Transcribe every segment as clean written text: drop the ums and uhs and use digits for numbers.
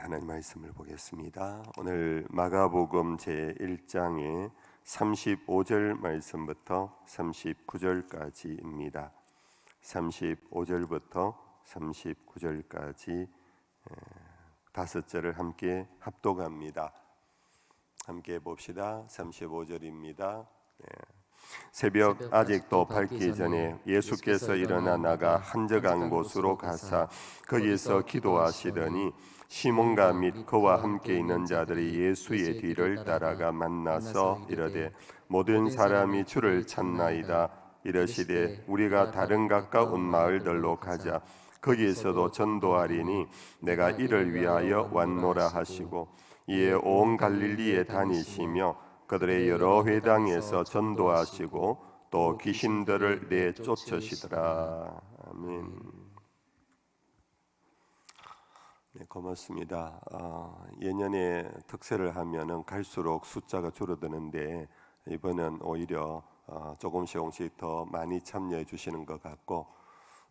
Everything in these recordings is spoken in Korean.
하나님 말씀을 보겠습니다. 오늘 마가복음 제1장의 35절 말씀부터 39절까지입니다. 35절부터 39절까지 5절을 함께 합독합니다. 함께 봅시다. 35절입니다. 새벽 아직도 밝기 전에 예수께서 일어나 나가 한적한 곳으로 가사 거기서 기도하시더니 시몬과 및 그와 함께 있는 자들이 예수의 뒤를 따라가 만나서 이르되 모든 사람이 주를 찾나이다. 이르시되 우리가 다른 가까운 마을들로 가자. 거기에서도 전도하리니 내가 이를 위하여 왔노라 하시고 이에 온 갈릴리에 다니시며 그들의 여러 회당에서 전도하시고 또 귀신들을 내쫓으시더라. 아멘. 네, 고맙습니다. 예년에 특세를 하면은 갈수록 숫자가 줄어드는데 이번은 오히려 조금씩 더 많이 참여해 주시는 것 같고,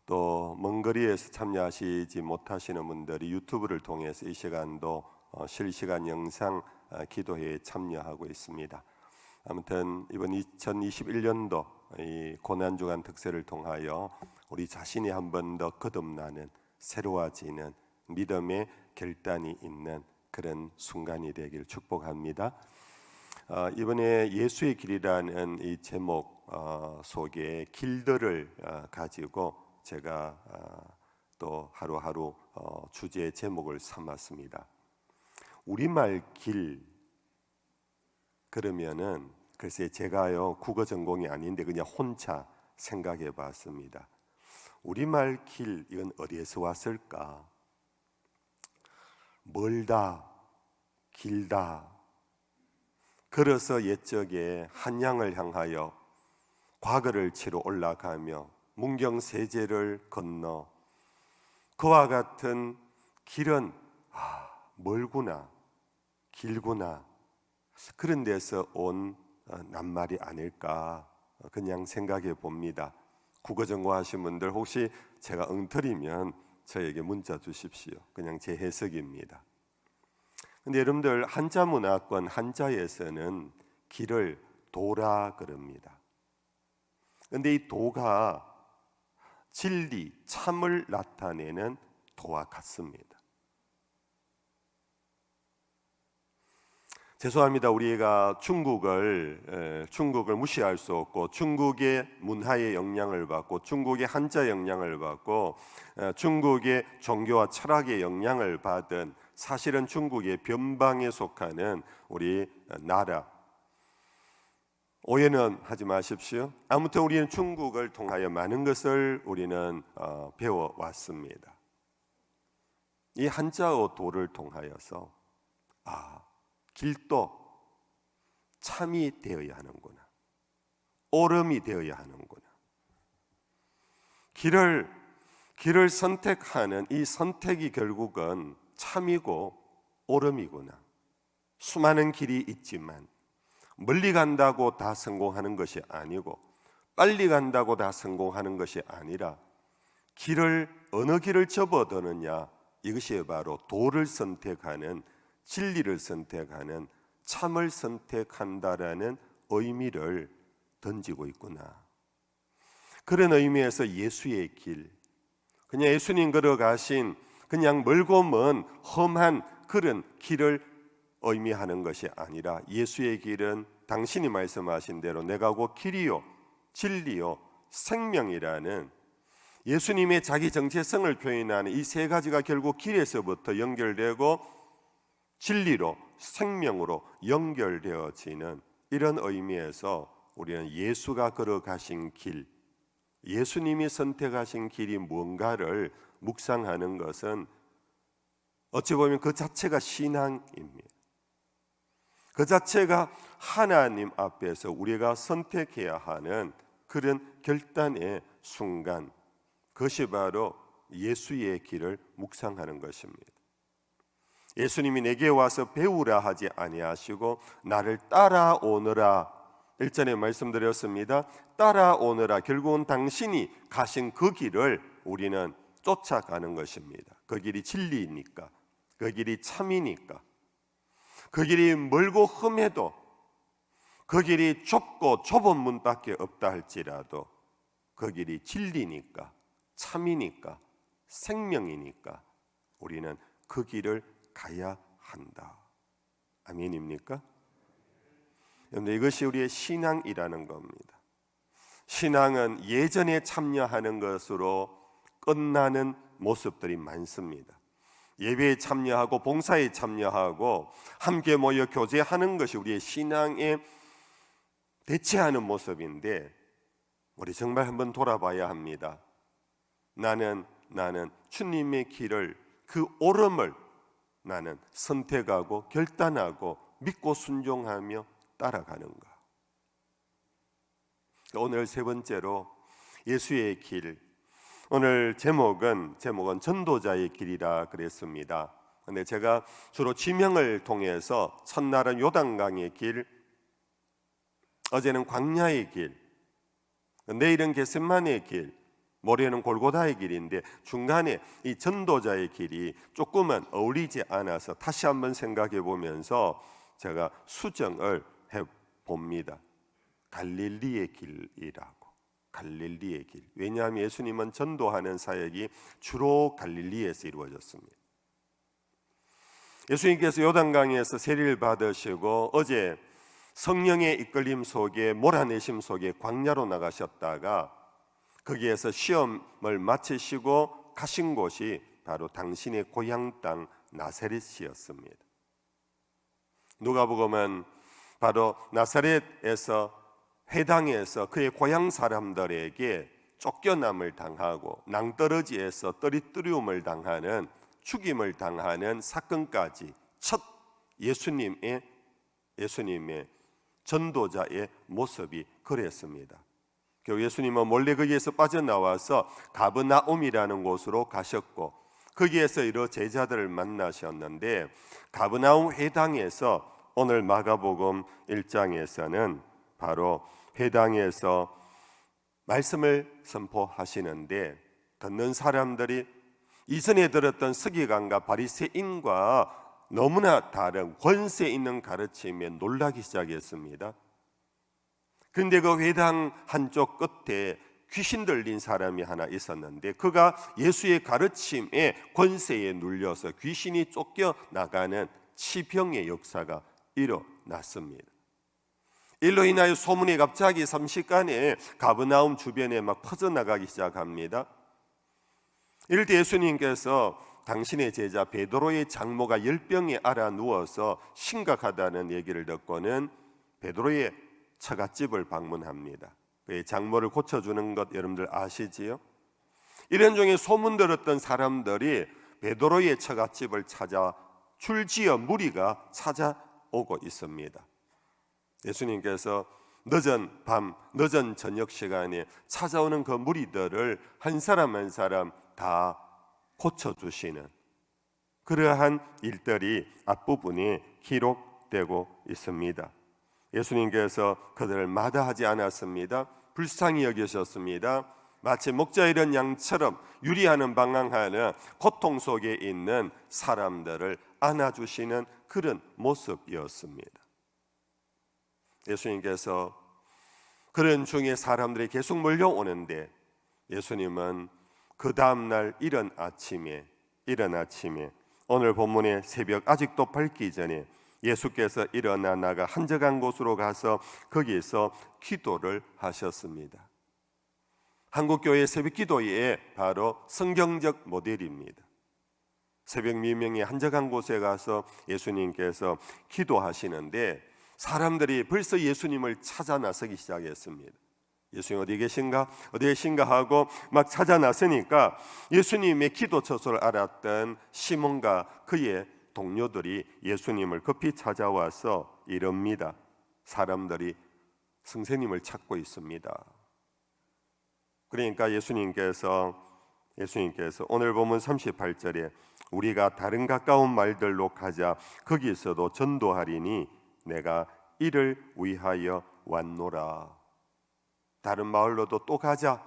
또 먼 거리에서 참여하시지 못하시는 분들이 유튜브를 통해서 이 시간도 실시간 영상 기도회에 참여하고 있습니다. 아무튼 이번 2021년도 이 고난주간 특세를 통하여 우리 자신이 한 번 더 거듭나는, 새로워지는 믿음의 결단이 있는 그런 순간이 되기를 축복합니다. 이번에 예수의 길이라는 이 제목 속에 길들을 가지고 제가 또 하루하루 주제 제목을 삼았습니다. 우리말 길 그러면은 글쎄 제가요 국어 전공이 아닌데 그냥 혼자 생각해 봤습니다. 우리말 길, 이건 어디에서 왔을까? 멀다, 길다. 걸어서 옛적에 한양을 향하여 과거를 치러 올라가며 문경세제를 건너 그와 같은 길은 멀구나, 길구나, 그런 데서 온 낱말이 아닐까 그냥 생각해 봅니다. 국어 전공하신 분들 혹시 제가 엉터리면 저에게 문자 주십시오. 그냥 제 해석입니다. 근데 여러분들 한자 문화권 한자에서는 길을 도라 그럽니다. 근데 이 도가 진리, 참을 나타내는 도와 같습니다. 죄송합니다. 우리가 중국을 무시할 수 없고, 중국의 문화의 영향을 받고, 중국의 한자 영향을 받고, 중국의 종교와 철학의 영향을 받은, 사실은 중국의 변방에 속하는 우리 나라, 오해는 하지 마십시오. 아무튼 우리는 중국을 통하여 많은 것을 우리는 배워왔습니다. 이 한자어 도를 통하여서 길도 참이 되어야 하는구나, 옳음이 되어야 하는구나, 길을 선택하는 이 선택이 결국은 참이고 옳음이구나. 수많은 길이 있지만 멀리 간다고 다 성공하는 것이 아니고, 빨리 간다고 다 성공하는 것이 아니라 어느 길을 접어드느냐, 이것이 바로 도를 선택하는, 진리를 선택하는, 참을 선택한다라는 의미를 던지고 있구나. 그런 의미에서 예수의 길, 그냥 예수님 걸어가신 그냥 멀고 먼 험한 그런 길을 의미하는 것이 아니라, 예수의 길은 당신이 말씀하신 대로 내가 곧 길이요 진리요 생명이라는 예수님의 자기 정체성을 표현하는 이 세 가지가 결국 길에서부터 연결되고 진리로, 생명으로 연결되어지는 이런 의미에서 우리는 예수가 걸어가신 길, 예수님이 선택하신 길이 뭔가를 묵상하는 것은 어찌 보면 그 자체가 신앙입니다. 그 자체가 하나님 앞에서 우리가 선택해야 하는 그런 결단의 순간, 그것이 바로 예수의 길을 묵상하는 것입니다. 예수님이 내게 와서 배우라 하지 아니하시고 나를 따라오너라, 일전에 말씀드렸습니다. 따라오너라, 결국은 당신이 가신 그 길을 우리는 쫓아가는 것입니다. 그 길이 진리이니까, 그 길이 참이니까, 그 길이 멀고 험해도, 그 길이 좁고 좁은 문밖에 없다 할지라도 그 길이 진리니까, 참이니까, 생명이니까 우리는 그 길을 가야 한다. 아멘입니까? 그런데 이것이 우리의 신앙이라는 겁니다. 신앙은 예전에 참여하는 것으로 끝나는 모습들이 많습니다. 예배에 참여하고 봉사에 참여하고 함께 모여 교제하는 것이 우리의 신앙에 대체하는 모습인데, 우리 정말 한번 돌아봐야 합니다. 나는 주님의 길을, 그 옳음을 나는 선택하고 결단하고 믿고 순종하며 따라가는가? 오늘 세 번째로 예수의 길. 오늘 제목은 전도자의 길이라 그랬습니다. 근데 제가 주로 지명을 통해서 첫날은 요단강의 길, 어제는 광야의 길, 내일은 겟세마네의 길, 모레는 골고다의 길인데 중간에 이 전도자의 길이 조금은 어울리지 않아서 다시 한번 생각해 보면서 제가 수정을 해 봅니다. 갈릴리의 길이라고. 갈릴리의 길. 왜냐하면 예수님은 전도하는 사역이 주로 갈릴리에서 이루어졌습니다. 예수님께서 요단강에서 세례를 받으시고 어제 성령의 이끌림 속에, 몰아내심 속에 광야로 나가셨다가 거기에서 시험을 마치시고 가신 곳이 바로 당신의 고향 땅 나사렛이었습니다. 누가복음은 바로 나사렛에서, 회당에서 그의 고향 사람들에게 쫓겨남을 당하고 낭떠러지에서 떠리뜨림을 당하는, 죽임을 당하는 사건까지 첫 예수님의 전도자의 모습이 그랬습니다. 예수님은 몰래 거기에서 빠져나와서 가버나움이라는 곳으로 가셨고 거기에서 여러 제자들을 만나셨는데, 가버나움 회당에서 오늘 마가복음 1장에서는 바로 회당에서 말씀을 선포하시는데, 듣는 사람들이 이전에 들었던 서기관과 바리새인과 너무나 다른 권세 있는 가르침에 놀라기 시작했습니다. 그런데 그 회당 한쪽 끝에 귀신 들린 사람이 하나 있었는데, 그가 예수의 가르침에 권세에 눌려서 귀신이 쫓겨나가는 치병의 역사가 일어났습니다. 일로 인하여 소문이 갑자기 삼시간에 가버나움 주변에 막 퍼져나가기 시작합니다. 이럴 때 예수님께서 당신의 제자 베드로의 장모가 열병에 앓아 누워서 심각하다는 얘기를 듣고는 베드로의 처갓집을 방문합니다. 그의 장모를 고쳐주는 것 여러분들 아시지요? 이런 중에 소문 들었던 사람들이 베드로의 처갓집을 찾아 줄지어 무리가 찾아오고 있습니다. 예수님께서 늦은 밤, 늦은 저녁 시간에 찾아오는 그 무리들을 한 사람 한 사람 다 고쳐주시는 그러한 일들이 앞부분에 기록되고 있습니다. 예수님께서 그들을 마다하지 않았습니다. 불쌍히 여기셨습니다. 마치 목자 잃은 양처럼 유리하는 방황하는 고통 속에 있는 사람들을 안아주시는 그런 모습이었습니다. 예수님께서 그런 중에 사람들이 계속 몰려오는데, 예수님은 그 다음날 이른 아침에 오늘 본문의 새벽 아직도 밝기 전에 예수께서 일어나 나가 한적한 곳으로 가서 거기에서 기도를 하셨습니다. 한국교회 새벽기도의 바로 성경적 모델입니다. 새벽 미명에 한적한 곳에 가서 예수님께서 기도하시는데 사람들이 벌써 예수님을 찾아 나서기 시작했습니다. 예수님 어디 계신가 하고 막 찾아 나서니까 예수님의 기도 처소를 알았던 시몬과 그의 동료들이 예수님을 급히 찾아와서 이럽니다. 사람들이 선생님을 찾고 있습니다. 그러니까 예수님께서 오늘 본문 38절에 우리가 다른 가까운 말들로 가자, 거기서도 전도하리니 내가 이를 위하여 왔노라. 다른 마을로도 또 가자,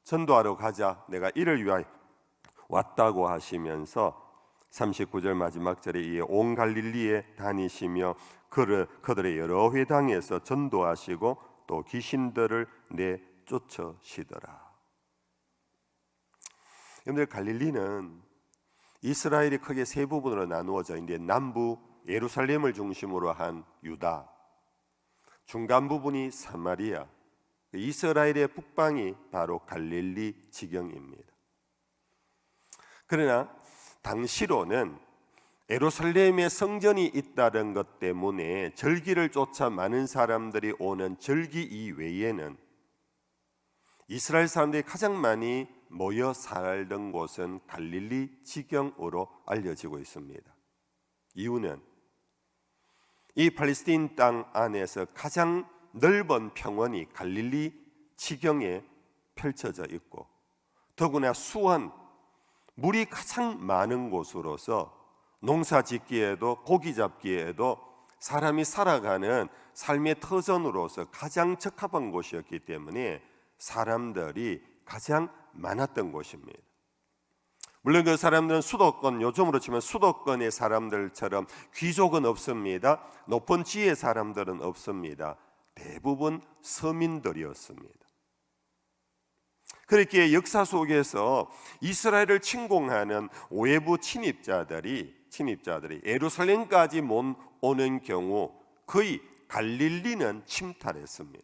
전도하러 가자, 내가 이를 위하여 왔다고 하시면서 39절 마지막 절에 이에 온 갈릴리에 다니시며 그들의 여러 회당에서 전도하시고 또 귀신들을 내쫓으시더라. 여러분들, 갈릴리는 이스라엘이 크게 세 부분으로 나누어져 있는데, 남부 예루살렘을 중심으로 한 유다, 중간 부분이 사마리아, 이스라엘의 북방이 바로 갈릴리 지경입니다. 그러나 당시로는 예루살렘에 성전이 있다는 것 때문에 절기를 쫓아 많은 사람들이 오는 절기 이외에는 이스라엘 사람들이 가장 많이 모여 살던 곳은 갈릴리 지경으로 알려지고 있습니다. 이유는 이 팔레스타인 땅 안에서 가장 넓은 평원이 갈릴리 지경에 펼쳐져 있고, 더구나 수원, 물이 가장 많은 곳으로서 농사 짓기에도 고기 잡기에도 사람이 살아가는 삶의 터전으로서 가장 적합한 곳이었기 때문에 사람들이 가장 많았던 곳입니다. 물론 그 사람들은 수도권, 요즘으로 치면 수도권의 사람들처럼 귀족은 없습니다. 높은 지의 사람들은 없습니다. 대부분 서민들이었습니다. 그렇게 역사 속에서 이스라엘을 침공하는 외부 침입자들이 예루살렘까지 못 오는 경우 거의 갈릴리는 침탈했습니다.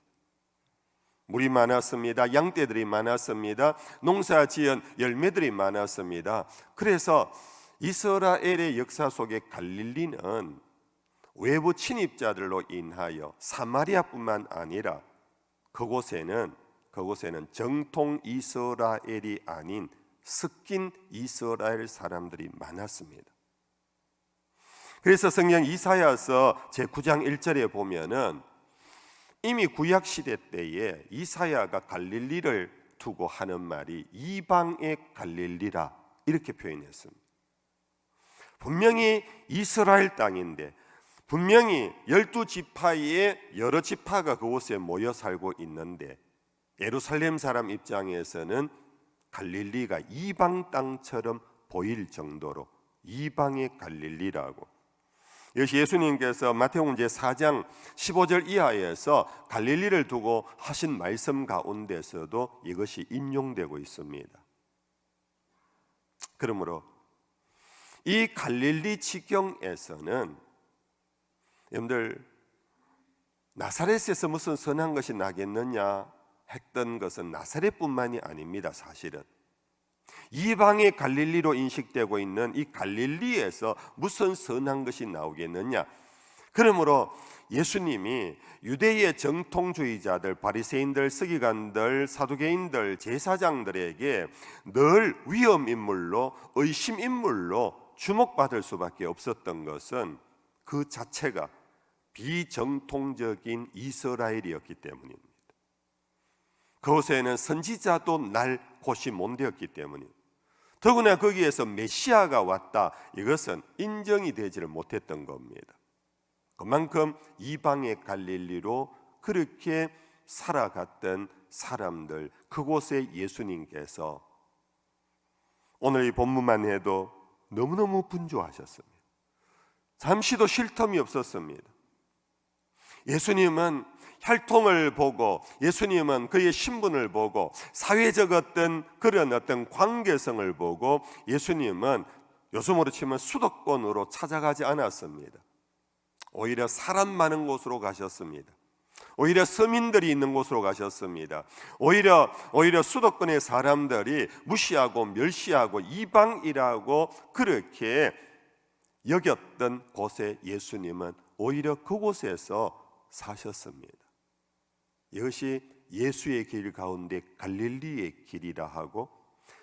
물이 많았습니다. 양떼들이 많았습니다. 농사지은 열매들이 많았습니다. 그래서 이스라엘의 역사 속에 갈릴리는 외부 침입자들로 인하여 사마리아뿐만 아니라 그곳에는 정통 이스라엘이 아닌 섞인 이스라엘 사람들이 많았습니다. 그래서 성경 이사야서 제9장 1절에 보면은 이미 구약 시대 때에 이사야가 갈릴리를 두고 하는 말이 이방의 갈릴리라 이렇게 표현했습니다. 분명히 이스라엘 땅인데, 분명히 12지파의 여러 지파가 그곳에 모여 살고 있는데, 예루살렘 사람 입장에서는 갈릴리가 이방 땅처럼 보일 정도로 이방의 갈릴리라고. 이것이 예수님께서 마태복음 제4장 15절 이하에서 갈릴리를 두고 하신 말씀 가운데서도 이것이 인용되고 있습니다. 그러므로 이 갈릴리 지경에서는 여러분들, 나사렛에서 무슨 선한 것이 나겠느냐 했던 것은 나사렛뿐만이 아닙니다. 사실은 이방의 갈릴리로 인식되고 있는 이 갈릴리에서 무슨 선한 것이 나오겠느냐. 그러므로 예수님이 유대의 정통주의자들, 바리새인들, 서기관들, 사두개인들, 제사장들에게 늘 위험인물로, 의심인물로 주목받을 수밖에 없었던 것은 그 자체가 비정통적인 이스라엘이었기 때문입니다. 그곳에는 선지자도 날 곳이 못 되었기 때문입니다. 더구나 거기에서 메시아가 왔다, 이것은 인정이 되지를 못했던 겁니다. 그만큼 이방의 갈릴리로 그렇게 살아갔던 사람들, 그곳에 예수님께서 오늘 이 본문만 해도 너무너무 분주하셨습니다. 잠시도 쉴 틈이 없었습니다. 예수님은 혈통을 보고, 예수님은 그의 신분을 보고, 사회적 그런 어떤 관계성을 보고, 예수님은 요즘으로 치면 수도권으로 찾아가지 않았습니다. 오히려 사람 많은 곳으로 가셨습니다. 오히려 서민들이 있는 곳으로 가셨습니다. 오히려 수도권의 사람들이 무시하고 멸시하고 이방이라고 그렇게 여겼던 곳에 예수님은 오히려 그곳에서 사셨습니다. 이것이 예수의 길 가운데 갈릴리의 길이라 하고,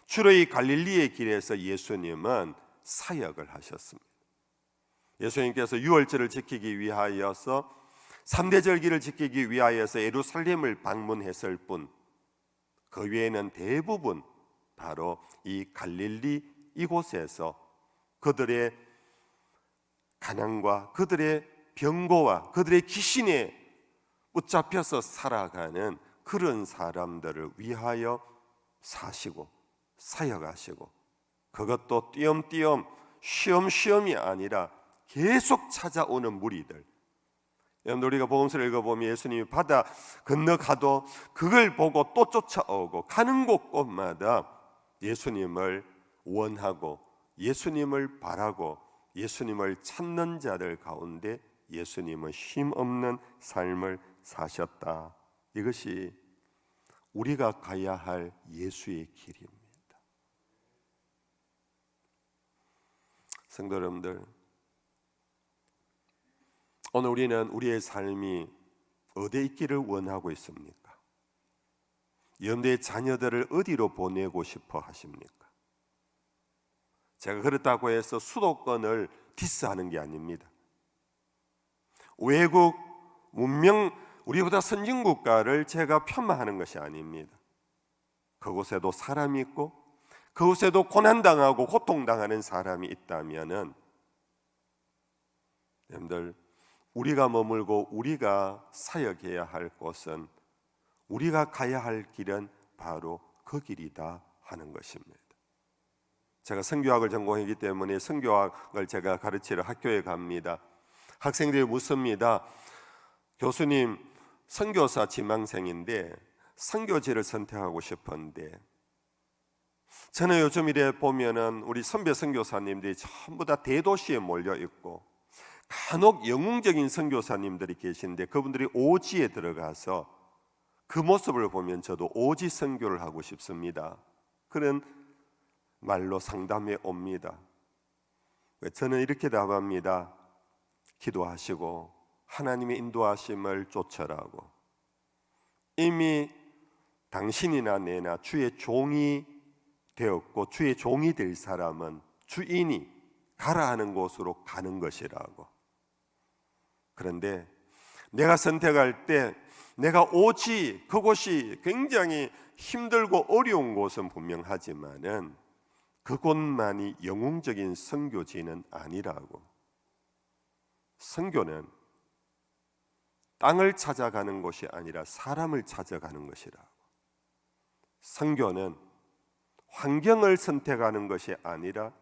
주로 이 갈릴리의 길에서 예수님은 사역을 하셨습니다. 예수님께서 유월절을 지키기 위하여서, 3대 절기를 지키기 위하여서 예루살렘을 방문했을 뿐, 그 외에는 대부분 바로 이 갈릴리 이곳에서 그들의 가난과 그들의 병고와 그들의 귀신에 붙잡혀서 살아가는 그런 사람들을 위하여 사시고 사역하시고, 그것도 띄엄띄엄 쉬엄쉬엄이 아니라 계속 찾아오는 무리들. 여러분, 우리가 복음서를 읽어보면 예수님이 바다 건너가도 그걸 보고 또 쫓아오고 가는 곳곳마다 예수님을 원하고 예수님을 바라고 예수님을 찾는 자들 가운데 예수님은 쉼없는 삶을 사셨다. 이것이 우리가 가야 할 예수의 길입니다. 성도 여러분들, 오늘 우리는 우리의 삶이 어디에 있기를 원하고 있습니까? 여러분의 자녀들을 어디로 보내고 싶어 하십니까? 제가 그렇다고 해서 수도권을 디스하는 게 아닙니다. 외국 문명, 우리보다 선진국가를 제가 폄하하는 것이 아닙니다. 그곳에도 사람이 있고 그곳에도 고난당하고 고통당하는 사람이 있다면은 여러분들, 우리가 머물고 우리가 사역해야 할 곳은, 우리가 가야 할 길은 바로 그 길이다 하는 것입니다. 제가 선교학을 전공했기 때문에 선교학을 제가 가르치러 학교에 갑니다. 학생들이 묻습니다. 교수님, 선교사 지망생인데 선교지를 선택하고 싶은데, 저는 요즘 이래 보면은 우리 선배 선교사님들이 전부 다 대도시에 몰려 있고 간혹 영웅적인 선교사님들이 계신데 그분들이 오지에 들어가서 그 모습을 보면 저도 오지 선교를 하고 싶습니다. 그런 말로 상담해 옵니다. 저는 이렇게 답합니다. 기도하시고 하나님의 인도하심을 쫓아라고. 이미 당신이나 내나 주의 종이 되었고 주의 종이 될 사람은 주인이 가라 하는 곳으로 가는 것이라고. 그런데 내가 선택할 때 내가 오지, 그곳이 굉장히 힘들고 어려운 곳은 분명하지만은 그곳만이 영웅적인 선교지는 아니라고. 선교는 땅을 찾아가는 것이 아니라 사람을 찾아가는 것이라고. 선교는 환경을 선택하는 것이 아니라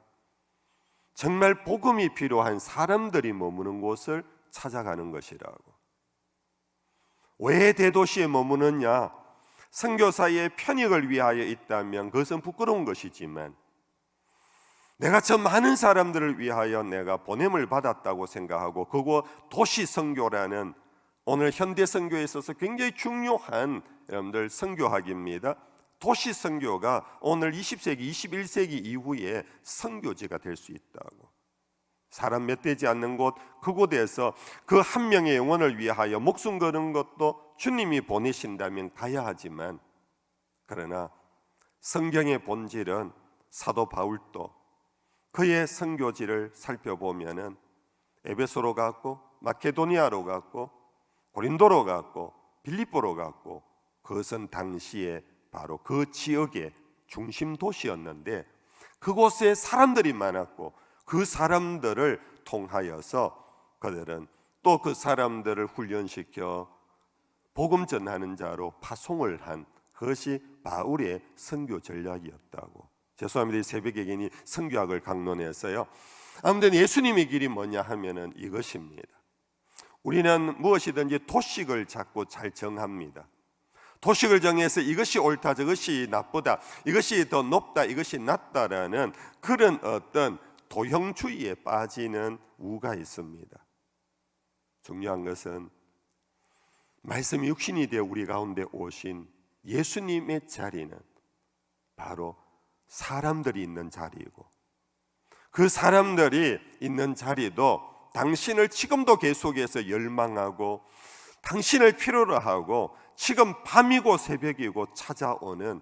정말 복음이 필요한 사람들이 머무는 곳을 찾아가는 것이라고. 왜 대도시에 머무느냐? 선교사의 편익을 위하여 있다면 그것은 부끄러운 것이지만, 내가 저 많은 사람들을 위하여 내가 보냄을 받았다고 생각하고 그곳 도시 선교라는 오늘 현대 선교에 있어서 굉장히 중요한 여러분들 선교학입니다. 도시 선교가 오늘 20세기, 21세기 이후에 선교지가 될 수 있다고. 사람 몇 되지 않는 곳, 그곳에서 그 한 명의 영혼을 위하여 목숨 거는 것도 주님이 보내신다면 가야 하지만, 그러나 성경의 본질은 사도 바울도 그의 선교지를 살펴보면은 에베소로 갔고 마케도니아로 갔고 고린도로 갔고 빌립보로 갔고, 그것은 당시에 바로 그 지역의 중심 도시였는데 그곳에 사람들이 많았고 그 사람들을 통하여서 그들은 또 그 사람들을 훈련시켜 복음 전하는 자로 파송을 한 그것이 바울의 선교 전략이었다고. 죄송합니다. 새벽에 괜히 선교학을 강론해서요. 아무튼 예수님의 길이 뭐냐 하면은 이것입니다. 우리는 무엇이든지 도식을 자꾸 잘 정합니다. 도식을 정해서 이것이 옳다, 저것이 나쁘다, 이것이 더 높다, 이것이 낮다라는 그런 어떤 도형주의에 빠지는 우가 있습니다. 중요한 것은 말씀이 육신이 되어 우리 가운데 오신 예수님의 자리는 바로 사람들이 있는 자리이고, 그 사람들이 있는 자리도 당신을 지금도 계속해서 열망하고 당신을 필요로 하고 지금 밤이고 새벽이고 찾아오는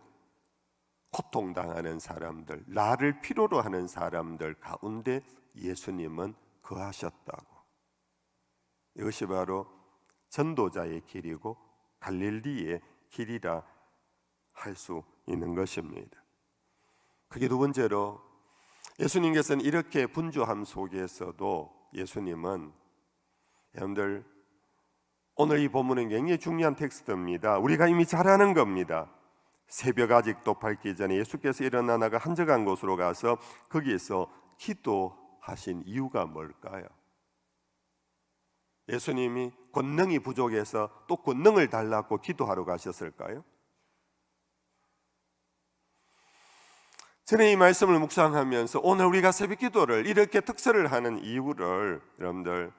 고통당하는 사람들, 나를 필요로 하는 사람들 가운데 예수님은 거하셨다고. 이것이 바로 전도자의 길이고 갈릴리의 길이라 할 수 있는 것입니다. 그게 두 번째로, 예수님께서는 이렇게 분주함 속에서도 예수님은, 여러분들 오늘 이 본문은 굉장히 중요한 텍스트입니다. 우리가 이미 잘 아는 겁니다. 새벽 아직도 밝기 전에 예수께서 일어나 나가 한적한 곳으로 가서 거기에서 기도하신 이유가 뭘까요? 예수님이 권능이 부족해서 또 권능을 달라고 기도하러 가셨을까요? 저는 이 말씀을 묵상하면서 오늘 우리가 새벽 기도를 이렇게 특설을 하는 이유를 여러분들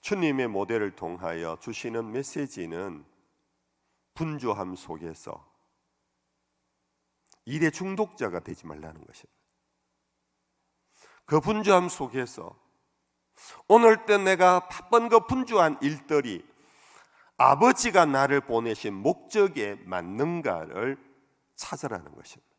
주님의 모델을 통하여 주시는 메시지는 분주함 속에서 일의 중독자가 되지 말라는 것입니다. 그 분주함 속에서 오늘 때 내가 바쁜 그 분주한 일들이 아버지가 나를 보내신 목적에 맞는가를 찾으라는 것입니다.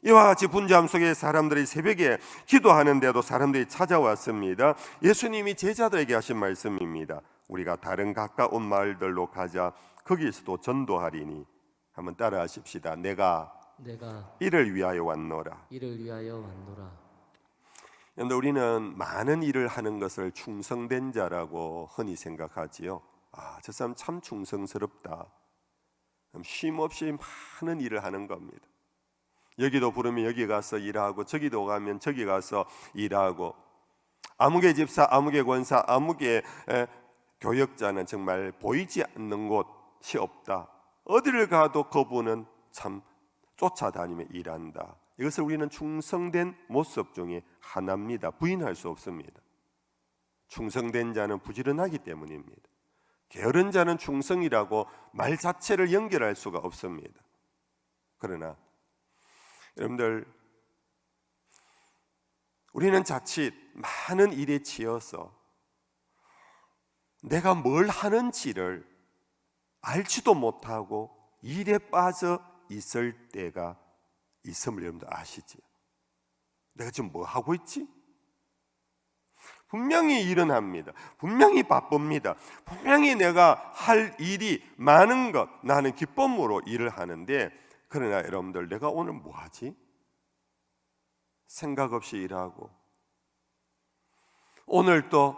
이와 같이 분주함 속에 사람들이 새벽에 기도하는데도 사람들이 찾아왔습니다. 예수님이 제자들에게 하신 말씀입니다. 우리가 다른 가까운 마을들로 가자. 거기서도 전도하리니. 한번 따라 하십시다. 내가 이를 위하여 왔노라. 그런데 우리는 많은 일을 하는 것을 충성된 자라고 흔히 생각하지요. 저 사람 참 충성스럽다. 쉼없이 많은 일을 하는 겁니다. 여기도 부르면 여기 가서 일하고, 저기도 가면 저기 가서 일하고, 아무개 집사, 아무개 권사, 아무개 교역자는 정말 보이지 않는 곳이 없다. 어디를 가도 그분은 참 쫓아다니며 일한다. 이것을 우리는 충성된 모습 중에 하나입니다. 부인할 수 없습니다. 충성된 자는 부지런하기 때문입니다. 게으른 자는 충성이라고 말 자체를 연결할 수가 없습니다. 그러나 여러분들, 우리는 자칫 많은 일에 치여서 내가 뭘 하는지를 알지도 못하고 일에 빠져 있을 때가 있음을 여러분들 아시지요? 내가 지금 뭐 하고 있지? 분명히 일은 합니다. 분명히 바쁩니다. 분명히 내가 할 일이 많은 것, 나는 기쁨으로 일을 하는데, 그러나 여러분들, 내가 오늘 뭐 하지? 생각 없이 일하고, 오늘 또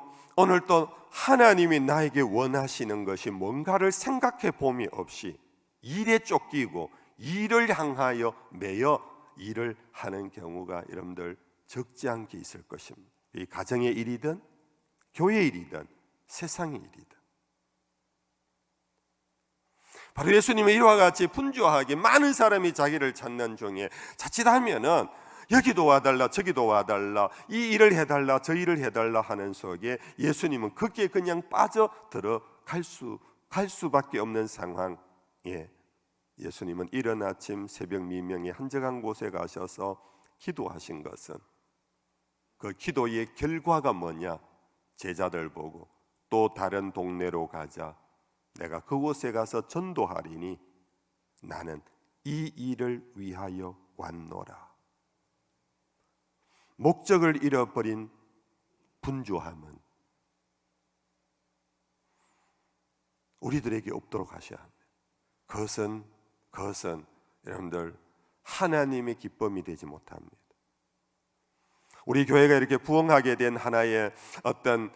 하나님이 나에게 원하시는 것이 뭔가를 생각해 봄이 없이 일에 쫓기고 일을 향하여 매여 일을 하는 경우가 여러분들 적지 않게 있을 것입니다. 이 가정의 일이든 교회 일이든 세상의 일이든. 바로 예수님의 이와 같이 분주하게 많은 사람이 자기를 찾는 중에 자칫하면은 여기도 와달라 저기도 와달라, 이 일을 해달라 저 일을 해달라 하는 속에 예수님은 거기에 그냥 빠져들어 갈 수밖에 없는 상황에 예수님은 이른 아침 새벽 미명에 한적한 곳에 가셔서 기도하신 것은, 그 기도의 결과가 뭐냐? 제자들 보고 또 다른 동네로 가자. 내가 그곳에 가서 전도하리니 나는 이 일을 위하여 왔노라. 목적을 잃어버린 분주함은 우리들에게 없도록 하셔야 합니다. 그것은 여러분들 하나님의 기쁨이 되지 못합니다. 우리 교회가 이렇게 부흥하게 된 하나의 어떤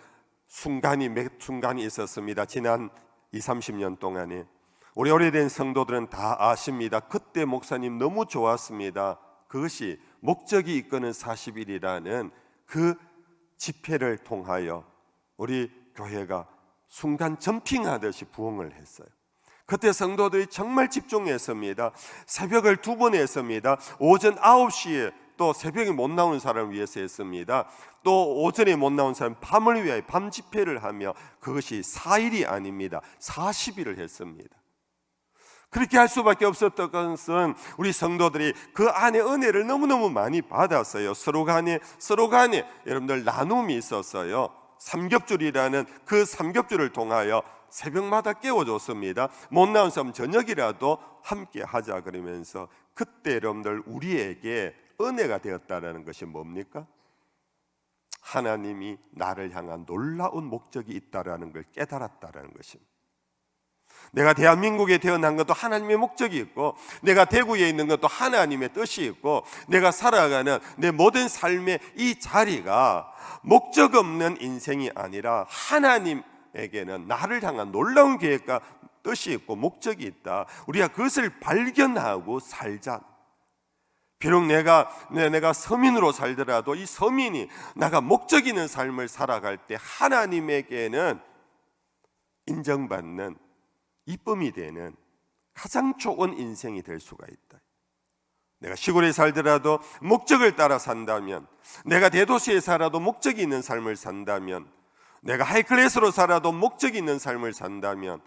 몇 순간이 있었습니다. 지난 20-30년 동안에 우리 오래된 성도들은 다 아십니다. 그때 목사님 너무 좋았습니다. 그것이 목적이 이끄는 40일이라는 그 집회를 통하여 우리 교회가 순간 점핑하듯이 부흥을 했어요. 그때 성도들이 정말 집중했습니다. 새벽을 2번 했습니다. 오전 9시에 또 새벽에 못 나오는 사람을 위해서 했습니다. 또 오전에 못 나온 사람 밤을 위하여 밤 집회를 하며, 그것이 4일이 아닙니다. 40일을 했습니다. 그렇게 할 수밖에 없었던 것은 우리 성도들이 그 안에 은혜를 너무너무 많이 받았어요. 서로 간에 여러분들 나눔이 있었어요. 삼겹줄이라는 그 삼겹줄을 통하여 새벽마다 깨워줬습니다. 못 나온 사람 저녁이라도 함께 하자 그러면서, 그때 여러분들 우리에게 은혜가 되었다는 것이 뭡니까? 하나님이 나를 향한 놀라운 목적이 있다는 걸 깨달았다는 것입니다. 내가 대한민국에 태어난 것도 하나님의 목적이 있고, 내가 대구에 있는 것도 하나님의 뜻이 있고, 내가 살아가는 내 모든 삶의 이 자리가 목적 없는 인생이 아니라 하나님에게는 나를 향한 놀라운 계획과 뜻이 있고 목적이 있다. 우리가 그것을 발견하고 살자. 비록 내가 서민으로 살더라도 이 서민이 내가 목적 있는 삶을 살아갈 때 하나님에게는 인정받는 이쁨이 되는 가장 좋은 인생이 될 수가 있다. 내가 시골에 살더라도 목적을 따라 산다면, 내가 대도시에 살아도 목적이 있는 삶을 산다면, 내가 하이클래스로 살아도 목적이 있는 삶을 산다면,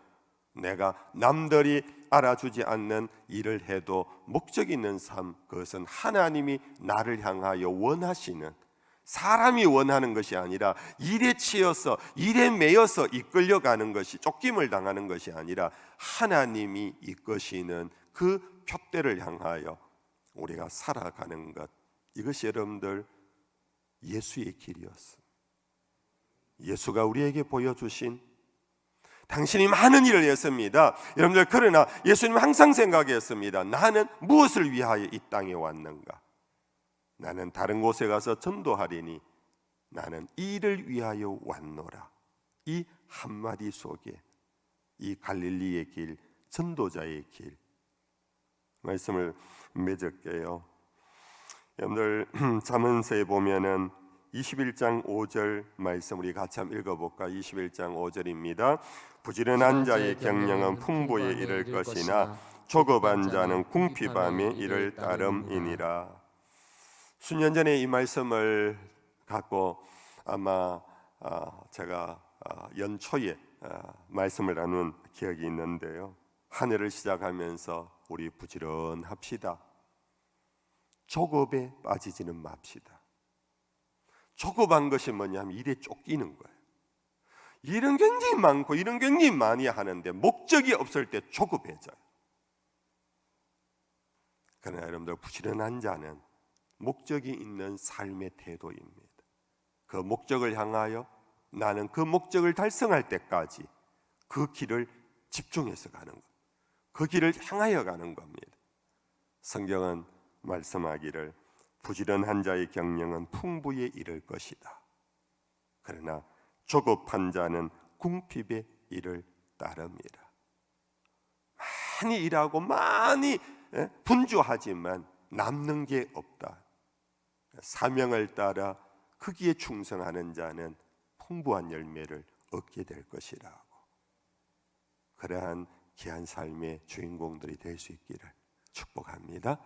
내가 남들이 알아주지 않는 일을 해도 목적 있는 삶, 그것은 하나님이 나를 향하여 원하시는, 사람이 원하는 것이 아니라 일에 치여서 일에 매여서 이끌려가는 것이, 쫓김을 당하는 것이 아니라 하나님이 이끄시는 그 표대를 향하여 우리가 살아가는 것, 이것이 여러분들 예수의 길이었습니다. 예수가 우리에게 보여주신, 당신이 많은 일을 했습니다. 여러분들, 그러나 예수님 항상 생각했습니다. 나는 무엇을 위하여 이 땅에 왔는가? 나는 다른 곳에 가서 전도하리니 나는 이 일을 위하여 왔노라. 이 한마디 속에 이 갈릴리의 길, 전도자의 길, 말씀을 맺을게요. 여러분들, 잠언서에 보면은 21장 5절 말씀 우리 같이 한번 읽어볼까? 21장 5절입니다. 부지런한 자의 경영은 풍부에 이를 것이나 조급한 자는 궁핍함에 이를 따름이니라. 수년 전에 이 말씀을 갖고 아마 제가 연초에 말씀을 나눈 기억이 있는데요. 한 해를 시작하면서 우리 부지런합시다. 조급에 빠지지는 맙시다. 조급한 것이 뭐냐면 일에 쫓기는 거예요. 일은 굉장히 많고 일은 굉장히 많이 하는데 목적이 없을 때 조급해져요. 그러나 여러분들, 부지런한 자는 목적이 있는 삶의 태도입니다. 그 목적을 향하여 나는 그 목적을 달성할 때까지 그 길을 집중해서 가는 것, 그 길을 향하여 가는 겁니다. 성경은 말씀하기를 부지런한 자의 경영은 풍부에 이를 것이다. 그러나 조급한 자는 궁핍에 이를 따릅니다. 많이 일하고 많이 분주하지만 남는 게 없다. 사명을 따라 크기에 충성하는 자는 풍부한 열매를 얻게 될 것이라고. 그러한 귀한 삶의 주인공들이 될 수 있기를 축복합니다.